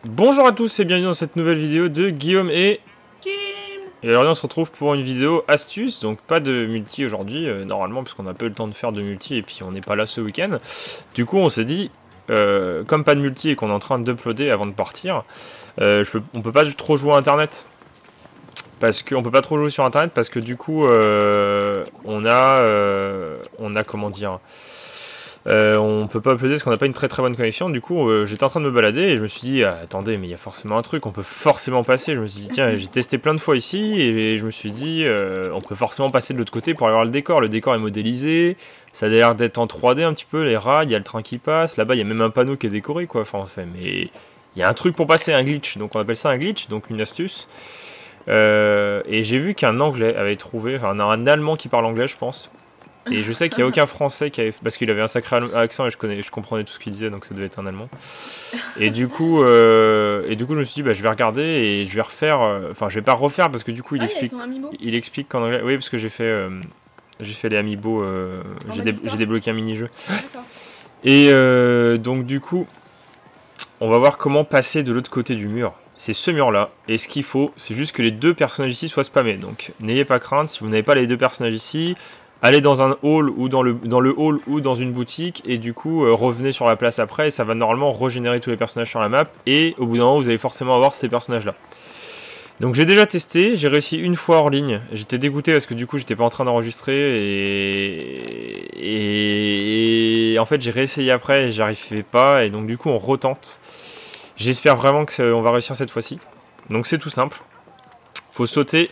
Bonjour à tous et bienvenue dans cette nouvelle vidéo de Guillaume et Kim. Et aujourd'hui on se retrouve pour une vidéo astuce, donc pas de multi aujourd'hui, normalement parce qu'on n'a pas eu le temps de faire de multi et puis on n'est pas là ce week-end. Du coup on s'est dit, comme pas de multi et qu'on est en train d'uploader avant de partir, on peut pas trop jouer à internet. Parce qu'on peut pas trop jouer sur internet parce que du coup on a comment dire... on peut pas uploader parce qu'on n'a pas une très bonne connexion. Du coup, j'étais en train de me balader et je me suis dit, attendez, mais il y a forcément un truc, on peut forcément passer. Je me suis dit, tiens, j'ai testé plein de fois ici et je me suis dit, on peut forcément passer de l'autre côté pour aller voir le décor. Le décor est modélisé, ça a l'air d'être en 3D un petit peu, les rails, il y a le train qui passe. Là-bas, il y a même un panneau qui est décoré, quoi. Enfin, mais il y a un truc pour passer, un glitch. Donc, on appelle ça un glitch, donc une astuce. Et j'ai vu qu'un Anglais avait trouvé, enfin, un Allemand qui parle anglais, je pense. Et je sais qu'il n'y a aucun Français qui avait... Parce qu'il avait un sacré accent et je comprenais tout ce qu'il disait, donc ça devait être un Allemand. Et du coup, je me suis dit, bah, je vais regarder et je vais refaire... Enfin, je vais pas refaire parce que du coup, il explique qu'en anglais... Oui, parce que j'ai fait les amiibo, j'ai débloqué un mini-jeu. Et donc du coup, on va voir comment passer de l'autre côté du mur. C'est ce mur-là. Et ce qu'il faut, c'est juste que les deux personnages ici soient spammés. Donc, n'ayez pas crainte, si vous n'avez pas les deux personnages ici... Allez dans un hall ou dans le hall ou dans une boutique et du coup revenez sur la place après et ça va normalement régénérer tous les personnages sur la map et au bout d'un moment vous allez forcément avoir ces personnages là. Donc j'ai déjà testé, j'ai réussi une fois hors ligne, j'étais dégoûté parce que du coup j'étais pas en train d'enregistrer et en fait j'ai réessayé après et j'arrivais pas et donc du coup on retente. J'espère vraiment qu'on va réussir cette fois-ci. Donc c'est tout simple, faut sauter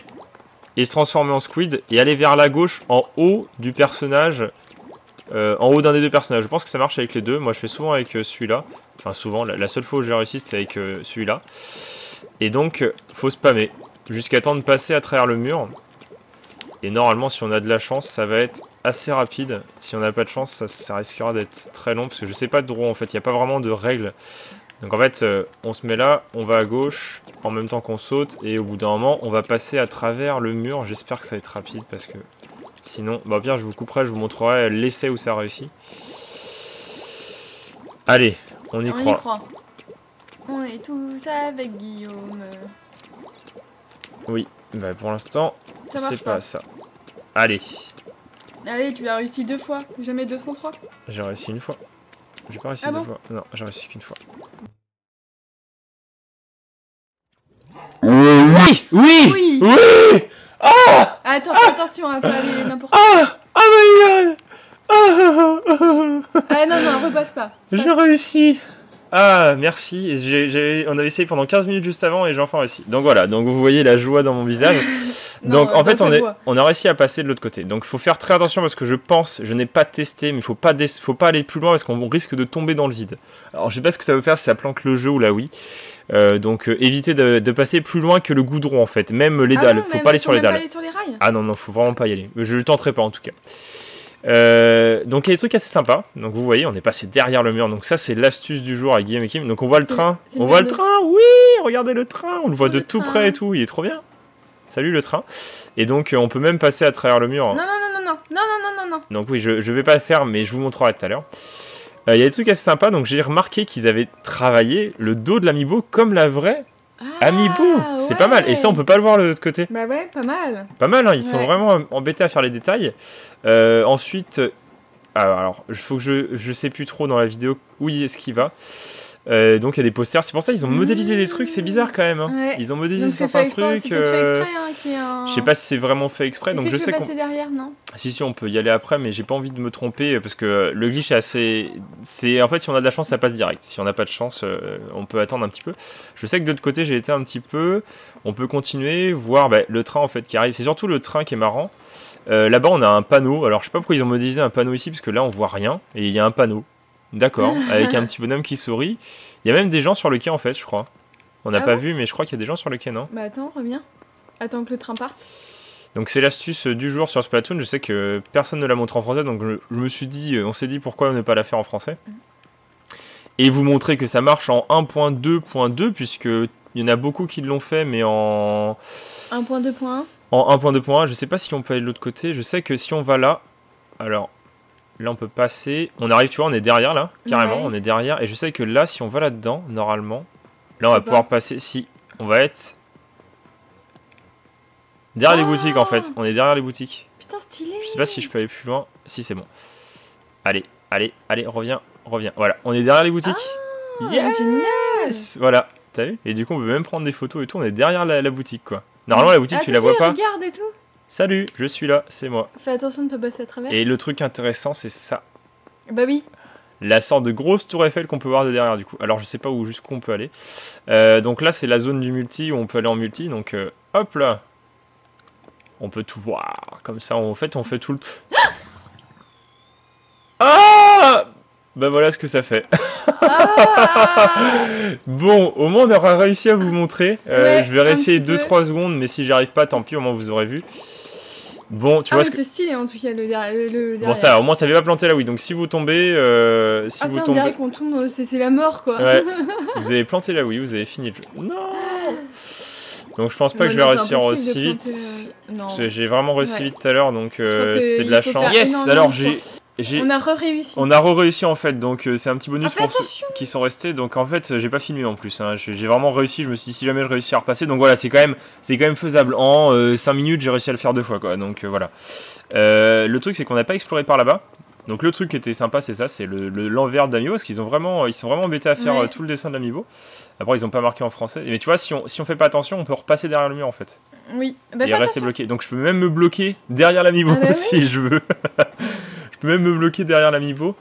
et se transformer en squid et aller vers la gauche en haut du personnage, en haut d'un des deux personnages. Je pense que ça marche avec les deux. Moi je fais souvent avec celui-là. Enfin souvent, la seule fois où j'ai réussi c'était avec celui-là. Et donc faut spammer jusqu'à temps de passer à travers le mur. Et normalement si on a de la chance ça va être assez rapide. Si on n'a pas de chance ça risquera d'être très long parce que je sais pas de draw en fait. Il n'y a pas vraiment de règles. Donc en fait, on se met là, on va à gauche, en même temps qu'on saute, et au bout d'un moment, on va passer à travers le mur. J'espère que ça va être rapide, parce que sinon, bah bien, je vous couperai, je vous montrerai l'essai où ça réussit. Allez, on y croit. On est tous avec Guillaume. Oui, bah pour l'instant, c'est pas ça. Allez. Allez, tu l'as réussi 2 fois, jamais 203. J'ai réussi une fois. J'ai pas réussi deux fois. Non, j'ai réussi qu'une fois. Oui, oui, oui, oui. Ah, attends, fais attention à pas aller n'importe où. Ah my god. Ah non, repasse pas. J'ai réussi. Ah, merci. On avait essayé pendant 15 minutes juste avant et j'ai enfin réussi. Donc voilà, donc vous voyez la joie dans mon visage. Donc en fait, on a réussi à passer de l'autre côté. Donc faut faire très attention parce que je n'ai pas testé, mais faut pas aller plus loin parce qu'on risque de tomber dans le vide. Alors je sais pas ce que ça veut faire si ça planque le jeu ou la Wii. Donc évitez de passer plus loin que le goudron en fait. Même les dalles, faut pas aller sur les dalles. Pas aller sur les rails. Ah non, faut vraiment pas y aller. Je le tenterai pas en tout cas. Donc il y a des trucs assez sympas. Donc vous voyez, on est passé derrière le mur. Donc ça c'est l'astuce du jour avec Guillaume et Kim. Donc on voit le train. On voit le train, oui, regardez le train. On le voit de tout près et tout. Il est trop bien. Salut le train. Et donc on peut même passer à travers le mur. Non. Donc oui, je vais pas le faire, mais je vous montrerai tout à l'heure. Il y a des trucs assez sympas. Donc j'ai remarqué qu'ils avaient travaillé le dos de l'amiibo comme la vraie amiibo. C'est pas mal. Et ça on peut pas le voir de l'autre côté. Bah ouais, pas mal. Pas mal, hein. Ils sont vraiment embêtés à faire les détails. Ensuite, alors il faut que je sais plus trop dans la vidéo où est-ce qu'il va. Donc il y a des posters, c'est pour ça qu'ils ont modélisé des trucs, c'est bizarre quand même. Hein. Ouais. Ils ont modélisé certains trucs. Je sais pas si c'est vraiment fait exprès. Donc je sais qu'on. Derrière, non. Si on peut y aller après, mais j'ai pas envie de me tromper parce que le glitch est assez. En fait si on a de la chance ça passe direct. Si on n'a pas de chance, on peut attendre un petit peu. Je sais que de l'autre côté j'ai été un petit peu. On peut continuer, voir le train en fait qui arrive. C'est surtout le train qui est marrant. Là-bas on a un panneau. Alors je sais pas pourquoi ils ont modélisé un panneau ici parce que là on voit rien et il y a un panneau. D'accord, avec un petit bonhomme qui sourit. Il y a même des gens sur le quai en fait, je crois. On n'a pas vu, mais je crois qu'il y a des gens sur le quai, non? Bah attends, reviens. Attends que le train parte. Donc c'est l'astuce du jour sur Splatoon. Je sais que personne ne la montre en français, donc je me suis dit, on s'est dit pourquoi ne pas la faire en français. Et vous montrer que ça marche en 1.2.2, puisque il y en a beaucoup qui l'ont fait, mais en 1.2.1. En 1.2.1, je sais pas si on peut aller de l'autre côté. Je sais que si on va là, alors... Là on peut passer, on arrive, tu vois, on est derrière là, carrément, on est derrière. Et je sais que là, si on va là-dedans, normalement, Là, on va sais pas. pouvoir passer. Si, on va être derrière les boutiques en fait. On est derrière les boutiques. Putain, stylé. Je sais pas si je peux aller plus loin. Si, c'est bon. Allez, allez, allez, reviens, reviens. Voilà, on est derrière les boutiques. Génial. Voilà, t'as vu? Et du coup, on peut même prendre des photos et tout. On est derrière la boutique, quoi. Normalement, la boutique, tu la vois pas. Regarde et tout. Salut, je suis là, c'est moi. Fais attention de ne pas passer à travers. Et le truc intéressant, c'est ça. Bah oui. La sorte de grosse tour Eiffel qu'on peut voir de derrière, du coup. Alors, je sais pas où jusqu'où on peut aller. Donc là, c'est la zone du multi où on peut aller en multi. Donc, hop là. On peut tout voir. Comme ça, en fait, on fait tout le... Ah! Bah voilà ce que ça fait. Bon, au moins on aura réussi à vous montrer. Ouais, je vais réessayer un petit 2-3 secondes, mais si j'y arrive pas, tant pis, au moins vous aurez vu. Bon, tu vois ce que... c'est stylé en tout cas le derrière. Bon, ça, au moins ça ne va pas planter là, oui. Donc si vous tombez... si vous on tombez... dirait qu'on tombe, c'est la mort quoi. Ouais. Vous avez planté là, oui, vous avez fini le jeu. Non. Donc je pense pas que je vais réussir aussi vite. Non. J'ai vraiment réussi vite tout à l'heure, donc c'était de la chance. faire Yes. énormément Alors de j'ai... On a réussi. On a réussi en fait, donc c'est un petit bonus pour ceux attention. qui sont restés. Donc en fait, j'ai pas filmé en plus. Hein. J'ai vraiment réussi. Je me suis dit si jamais je réussis à repasser. Donc voilà, c'est quand même faisable. En 5 minutes, j'ai réussi à le faire 2 fois quoi. Donc voilà. Le truc c'est qu'on n'a pas exploré par là-bas. Donc le truc qui était sympa, c'est ça, c'est l'envers d'Amiibo, parce qu'ils sont vraiment embêtés à faire tout le dessin de l'Amiibo. Après, ils ont pas marqué en français. Mais tu vois, si on fait pas attention, on peut repasser derrière le mur en fait. Oui. Bah, et rester bloqué. Donc je peux même me bloquer derrière l'Amiibo si je veux. Je peux même me bloquer derrière l'Amiibo.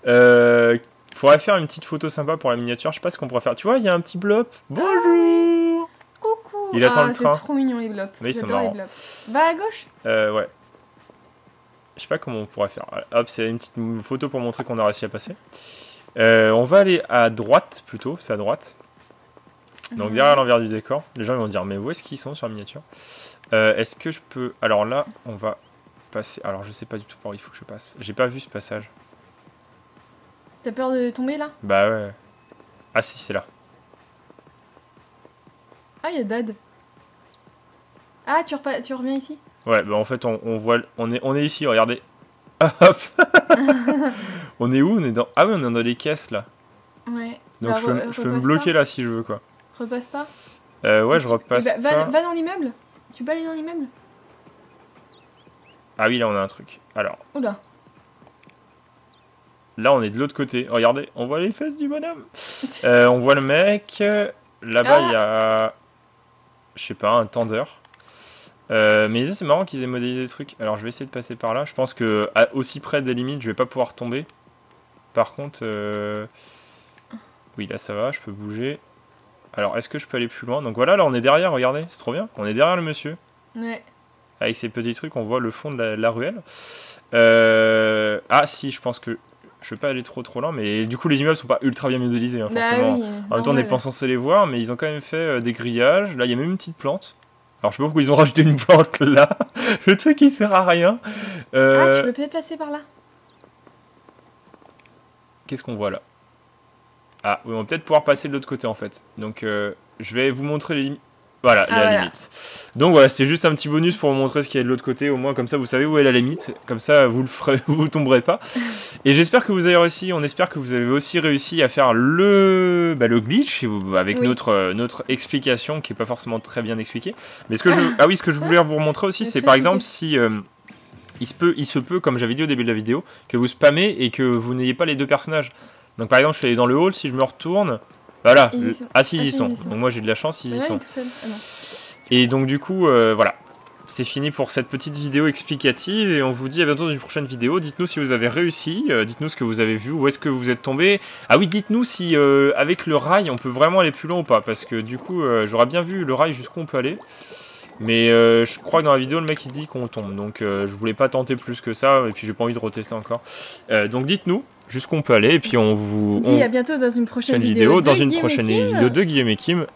Faudrait faire une petite photo sympa pour la miniature. Je sais pas ce qu'on pourrait faire. Tu vois, il y a un petit blop. Bonjour. Coucou. Il attend le train. C'est trop mignon les blops. Mais ils sont marrants. Va à gauche. Ouais. Je sais pas comment on pourrait faire. Hop, c'est une petite photo pour montrer qu'on a réussi à passer. On va aller à droite plutôt. C'est à droite. Donc derrière l'envers du décor. Les gens ils vont dire mais où est-ce qu'ils sont sur la miniature? Est-ce que je peux... Alors là, on va... passer. Alors je sais pas du tout par où il faut que je passe. J'ai pas vu ce passage. T'as peur de tomber là? Bah ouais. Ah si, c'est là. Ah, il y a Dad. Ah, tu reviens ici? Ouais, bah en fait on voit... On est ici, regardez. Hop. On est où? On est dans... Ah oui, on est dans les caisses là. Ouais. Donc je peux me bloquer là si je veux quoi. Repasse pas? Ouais, je repasse pas. Va dans l'immeuble. Tu peux aller dans l'immeuble? Ah oui, là on a un truc. Alors... Oula. Là, on est de l'autre côté. Regardez, on voit les fesses du bonhomme. On voit le mec. Là-bas, il y a... Je sais pas, un tendeur. Mais c'est marrant qu'ils aient modélisé des trucs. Alors, je vais essayer de passer par là. Je pense que aussi près des limites, je vais pas pouvoir tomber. Par contre... Oui, là, ça va, je peux bouger. Alors, est-ce que je peux aller plus loin? Donc voilà, là, on est derrière, regardez. C'est trop bien. On est derrière le monsieur. Ouais. Avec ces petits trucs, on voit le fond de la ruelle. Ah, si, je pense que... Je veux pas aller trop loin, mais du coup les immeubles sont pas ultra bien modélisés, hein, forcément. Oui, en même temps, on n'est pas censé les voir, mais ils ont quand même fait des grillages. Là, il y a même une petite plante. Alors, je sais pas pourquoi ils ont rajouté une plante là. Le truc, il sert à rien. Ah, tu peux peut-être passer par là. Qu'est-ce qu'on voit là? Ah, oui, on va peut-être pouvoir passer de l'autre côté en fait. Donc, je vais vous montrer les limites. Voilà, la limite. Donc voilà, c'était juste un petit bonus pour vous montrer ce qu'il y a de l'autre côté. Au moins, comme ça, vous savez où est la limite. Comme ça, vous le ferez, vous tomberez pas. Et j'espère que vous avez réussi. On espère que vous avez aussi réussi à faire le glitch avec notre explication qui est pas forcément très bien expliquée. Mais ce que je voulais vous montrer aussi, c'est par exemple si il se peut, comme j'avais dit au début de la vidéo, que vous spammez et que vous n'ayez pas les deux personnages. Donc par exemple, je suis allé dans le hall. Si je me retourne. Voilà. Ah si, ils y sont. Donc moi j'ai de la chance, ils y sont. Tout seul. Ah, non. Et donc du coup, voilà. C'est fini pour cette petite vidéo explicative et on vous dit à bientôt dans une prochaine vidéo. Dites-nous si vous avez réussi, dites-nous ce que vous avez vu, où est-ce que vous êtes tombé. Ah oui, dites-nous si avec le rail on peut vraiment aller plus loin ou pas. Parce que du coup, j'aurais bien vu le rail jusqu'où on peut aller. Mais je crois que dans la vidéo, le mec il dit qu'on tombe. Donc je voulais pas tenter plus que ça et puis j'ai pas envie de retester encore. Donc dites-nous jusqu'où on peut aller et puis on vous dit à bientôt dans une prochaine vidéo de Guillaume et Kim.